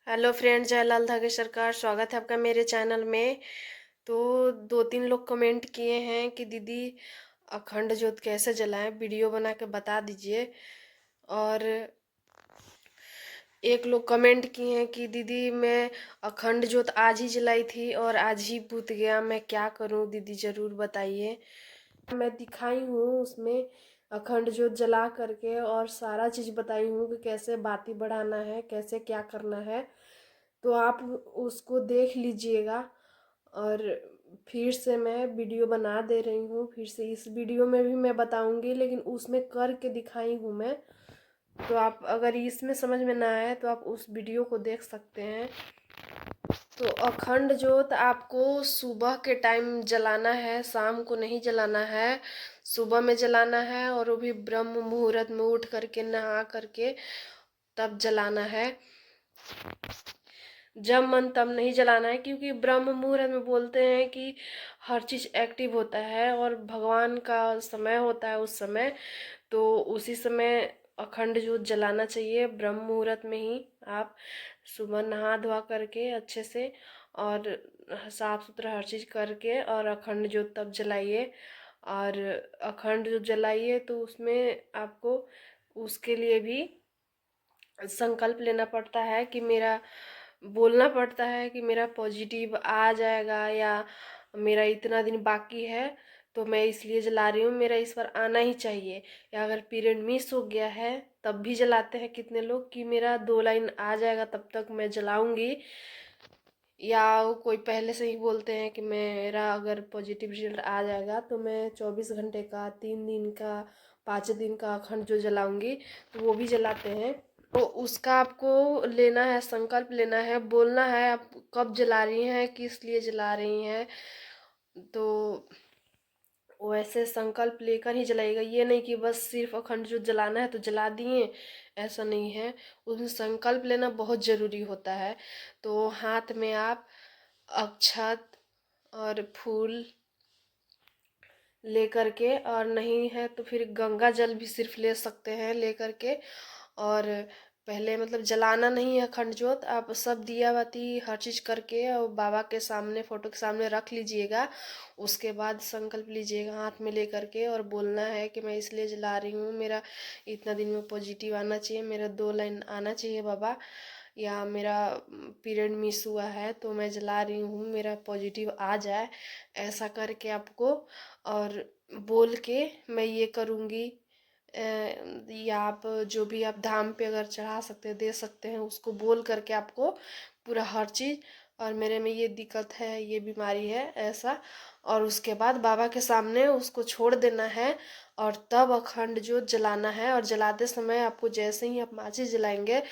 Hello friend, जय लाल धागे सरकार। स्वागत है आपका मेरे चैनल में। तो दो तीन लोग कमेंट किए हैं कि दीदी अखंड ज्योत कैसे जलाएं, वीडियो बना के बता दीजिए। और एक लोग कमेंट किए हैं कि दीदी मैं अखंड ज्योत आज ही जलाई थी और आज ही बुझ गया, मैं क्या करूं दीदी, ज़रूर बताइए। मैं दिखाई हूँ उसमें अखंड ज्योत जला करके और सारा चीज़ बताई हूँ कि कैसे बाती बढ़ाना है, कैसे क्या करना है। तो आप उसको देख लीजिएगा। और फिर से मैं वीडियो बना दे रही हूँ, फिर से इस वीडियो में भी मैं बताऊंगी, लेकिन उसमें करके दिखाई हूँ मैं। तो आप अगर इसमें समझ में ना आए तो आप उस वीडियो को देख सकते हैं। तो अखंड ज्योत आपको सुबह के टाइम जलाना है, शाम को नहीं जलाना है, सुबह में जलाना है। और वो भी ब्रह्म मुहूर्त में उठ करके नहा करके तब जलाना है। जब मन तब नहीं जलाना है, क्योंकि ब्रह्म मुहूर्त में बोलते हैं कि हर चीज़ एक्टिव होता है और भगवान का समय होता है उस समय। तो उसी समय अखंड ज्योत जलाना चाहिए, ब्रह्म मुहूर्त में ही। आप सुबह नहा धोआ करके अच्छे से और साफ सुथरा हर चीज़ करके और अखंड ज्योत तब जलाइए। और अखंड ज्योत जलाइए तो उसमें आपको उसके लिए भी संकल्प लेना पड़ता है कि मेरा, बोलना पड़ता है कि मेरा पॉजिटिव आ जाएगा, या मेरा इतना दिन बाकी है तो मैं इसलिए जला रही हूँ, मेरा इस बार आना ही चाहिए। या अगर पीरियड मिस हो गया है तब भी जलाते हैं कितने लोग कि मेरा 2 लाइन आ जाएगा तब तक मैं जलाऊंगी। या कोई पहले से ही बोलते हैं कि मेरा अगर पॉजिटिव रिजल्ट आ जाएगा तो मैं 24 घंटे का, 3 दिन का, 5 दिन का अखंड जो जलाऊंगी, तो वो भी जलाते हैं। तो उसका आपको लेना है, संकल्प लेना है, बोलना है आप कब जला रही हैं, किस लिए जला रही हैं। तो वैसे संकल्प लेकर ही जलाइएगा, ये नहीं कि बस सिर्फ अखंड ज्योत जलाना है तो जला दिए, ऐसा नहीं है। उसमें संकल्प लेना बहुत ज़रूरी होता है। तो हाथ में आप अक्षत और फूल लेकर के, और नहीं है तो फिर गंगा जल भी सिर्फ ले सकते हैं लेकर के। और पहले मतलब जलाना नहीं है अखंड ज्योत, आप सब दिया बाती हर चीज़ करके और बाबा के सामने, फोटो के सामने रख लीजिएगा। उसके बाद संकल्प लीजिएगा हाथ में लेकर के और बोलना है कि मैं इसलिए जला रही हूँ, मेरा इतना दिन में पॉजिटिव आना चाहिए, मेरा 2 लाइन आना चाहिए बाबा। या मेरा पीरियड मिस हुआ है तो मैं जला रही हूँ, मेरा पॉजिटिव आ जाए, ऐसा करके आपको। और बोल के मैं ये करूँगी। या आप जो भी आप धाम पे अगर चढ़ा सकते हैं, दे सकते हैं, उसको बोल करके आपको पूरा हर चीज़, और मेरे में ये दिक्कत है, ये बीमारी है, ऐसा। और उसके बाद बाबा के सामने उसको छोड़ देना है और तब अखंड ज्योत जलाना है। और जलाते समय आपको जैसे ही आप माचिस जलाएंगे,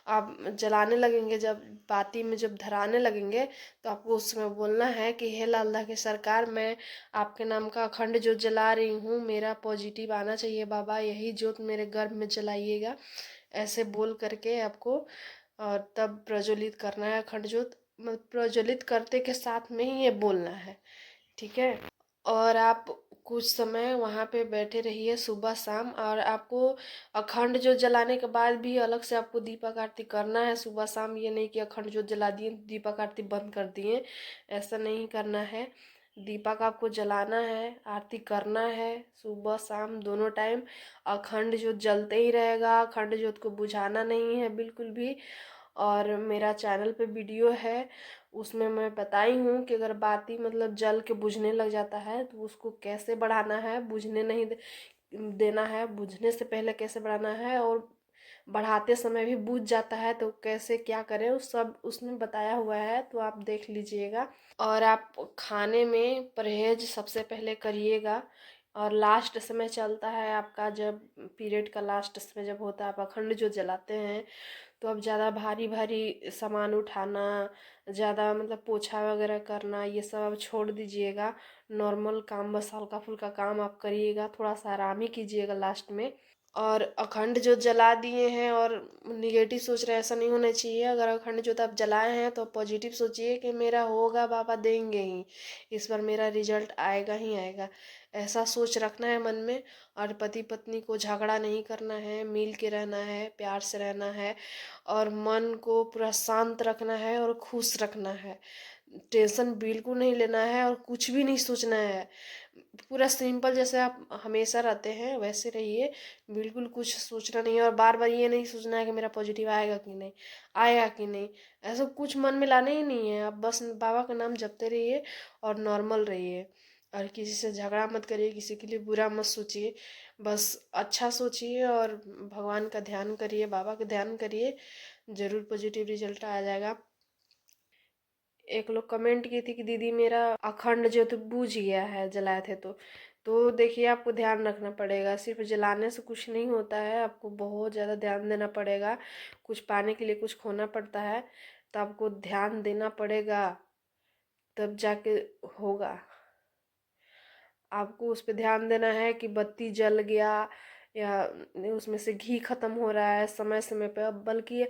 आप जलाने लगेंगे, जब बाती में जब धराने लगेंगे, तो आपको उस समय बोलना है कि हे लाल की सरकार, मैं आपके नाम का अखंड ज्योत जला रही हूँ, मेरा पॉजिटिव आना चाहिए बाबा, यही ज्योत मेरे गर्भ में जलाइएगा, ऐसे बोल करके आपको। और तब प्रज्वलित करना है अखंड ज्योत, मतलब प्रज्वलित करते के साथ में ही ये बोलना है, ठीक है। और आप कुछ समय वहाँ पे बैठे रहिए सुबह शाम। और आपको अखंड ज्योत जलाने के बाद भी अलग से आपको दीपक आरती करना है सुबह शाम। ये नहीं कि अखंड ज्योत जला दिए दीपक आरती बंद कर दिए, ऐसा नहीं करना है। दीपक आपको जलाना है, आरती करना है सुबह शाम दोनों टाइम। अखंड ज्योत जलते ही रहेगा, अखंड ज्योत को बुझाना नहीं है बिल्कुल भी। और मेरा चैनल पे वीडियो है, उसमें मैं बताई हूँ कि अगर बाती मतलब जल के बुझने लग जाता है तो उसको कैसे बढ़ाना है, बुझने नहीं देना है, बुझने से पहले कैसे बढ़ाना है, और बढ़ाते समय भी बुझ जाता है तो कैसे क्या करें, उस सब उसमें बताया हुआ है, तो आप देख लीजिएगा। और आप खाने में परहेज सबसे पहले करिएगा। और लास्ट समय चलता है आपका, जब पीरियड का लास्ट समय जब होता है, आप अखंड जो जलाते हैं, तो अब ज़्यादा भारी भारी सामान उठाना, ज़्यादा मतलब पोछा वगैरह करना, ये सब आप छोड़ दीजिएगा। नॉर्मल काम, बस हल्का फुल्का काम आप करिएगा, थोड़ा सा आराम ही कीजिएगा लास्ट में। और अखंड ज्योत जला दिए हैं और निगेटिव सोच रहे हैं, ऐसा नहीं होना चाहिए। अगर अखंड ज्योत आप जलाए हैं तो पॉजिटिव सोचिए कि मेरा होगा, बाबा देंगे ही, इस बार मेरा रिजल्ट आएगा ही आएगा। ऐसा सोच रखना है मन में। और पति पत्नी को झगड़ा नहीं करना है, मिल के रहना है, प्यार से रहना है, और मन को पूरा शांत रखना है और खुश रखना है। टेंशन बिल्कुल नहीं लेना है और कुछ भी नहीं सोचना है। पूरा सिंपल जैसे आप हमेशा रहते हैं वैसे रहिए। बिल्कुल कुछ सोचना नहीं है और बार बार ये नहीं सोचना है कि मेरा पॉजिटिव आएगा कि नहीं, आएगा कि नहीं। ऐसा कुछ मन में लाना ही नहीं है। आप बस बाबा का नाम जपते रहिए और नॉर्मल रहिए। और किसी से झगड़ा मत करिए, किसी के लिए बुरा मत सोचिए, बस अच्छा सोचिए और भगवान का ध्यान करिए, बाबा का ध्यान करिए। ज़रूर पॉजिटिव रिजल्ट आ जाएगा। एक लोग कमेंट की थी कि दीदी मेरा अखंड ज्योत बुझ गया है, जलाए थे तो देखिए आपको ध्यान रखना पड़ेगा। सिर्फ जलाने से कुछ नहीं होता है, आपको बहुत ज़्यादा ध्यान देना पड़ेगा। कुछ पाने के लिए कुछ खोना पड़ता है, तो आपको ध्यान देना पड़ेगा, तब जाके होगा। आपको उस पर ध्यान देना है कि बत्ती जल गया या उसमें से घी खत्म हो रहा है समय समय पे। बल्कि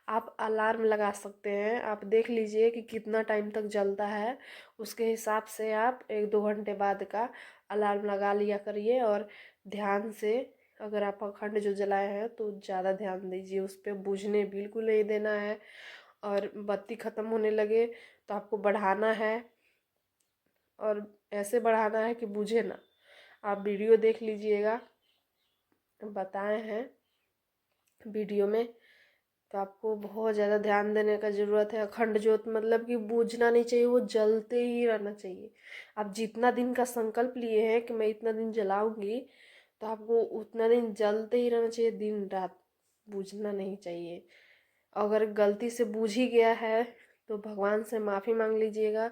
आप अलार्म लगा सकते हैं। आप देख लीजिए कि कितना टाइम तक जलता है, उसके हिसाब से आप 1-2 घंटे बाद का अलार्म लगा लिया करिए। और ध्यान से अगर आप अखंड जो जलाए हैं तो ज़्यादा ध्यान दीजिए उस पर, बुझने बिल्कुल नहीं देना है। और बत्ती ख़त्म होने लगे तो आपको बढ़ाना है, और ऐसे बढ़ाना है कि बुझे ना। आप वीडियो देख लीजिएगा, बताए हैं वीडियो में। तो आपको बहुत ज़्यादा ध्यान देने का ज़रूरत है। अखंड ज्योत मतलब कि बुझना नहीं चाहिए, वो जलते ही रहना चाहिए। आप जितना दिन का संकल्प लिए हैं कि मैं इतना दिन जलाऊंगी, तो आपको उतना दिन जलते ही रहना चाहिए, दिन रात, बुझना नहीं चाहिए। अगर गलती से बुझ ही गया है तो भगवान से माफ़ी मांग लीजिएगा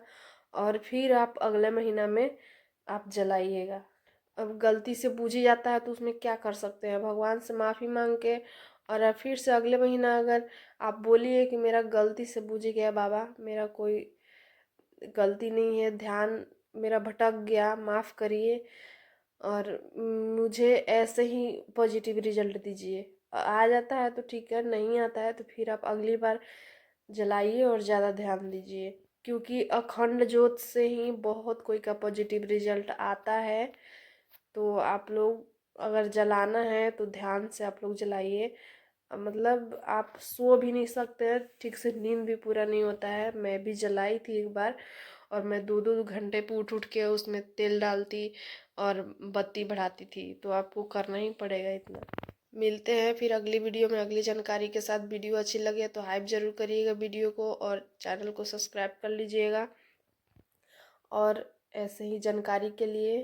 और फिर आप अगले महीना में आप जलाइएगा। अब गलती से बूझ ही जाता है तो उसमें क्या कर सकते हैं, भगवान से माफ़ी मांग के। और अब फिर से अगले महीना अगर आप बोलिए कि मेरा गलती से बूझ गया बाबा, मेरा कोई गलती नहीं है, ध्यान मेरा भटक गया, माफ़ करिए और मुझे ऐसे ही पॉजिटिव रिजल्ट दीजिए। आ जाता है तो ठीक है, नहीं आता है तो फिर आप अगली बार जलाइए और ज़्यादा ध्यान दीजिए। क्योंकि अखंड ज्योत से ही बहुत कोई का पॉजिटिव रिजल्ट आता है। तो आप लोग अगर जलाना है तो ध्यान से आप लोग जलाइए। मतलब आप सो भी नहीं सकते हैं ठीक से, नींद भी पूरा नहीं होता है। मैं भी जलाई थी एक बार, और मैं 2-2 घंटे पे उठ उठ के उसमें तेल डालती और बत्ती बढ़ाती थी। तो आपको करना ही पड़ेगा इतना। मिलते हैं फिर अगली वीडियो में अगली जानकारी के साथ। वीडियो अच्छी लगे तो हाइप ज़रूर करिएगा वीडियो को, और चैनल को सब्सक्राइब कर लीजिएगा। और ऐसे ही जानकारी के लिए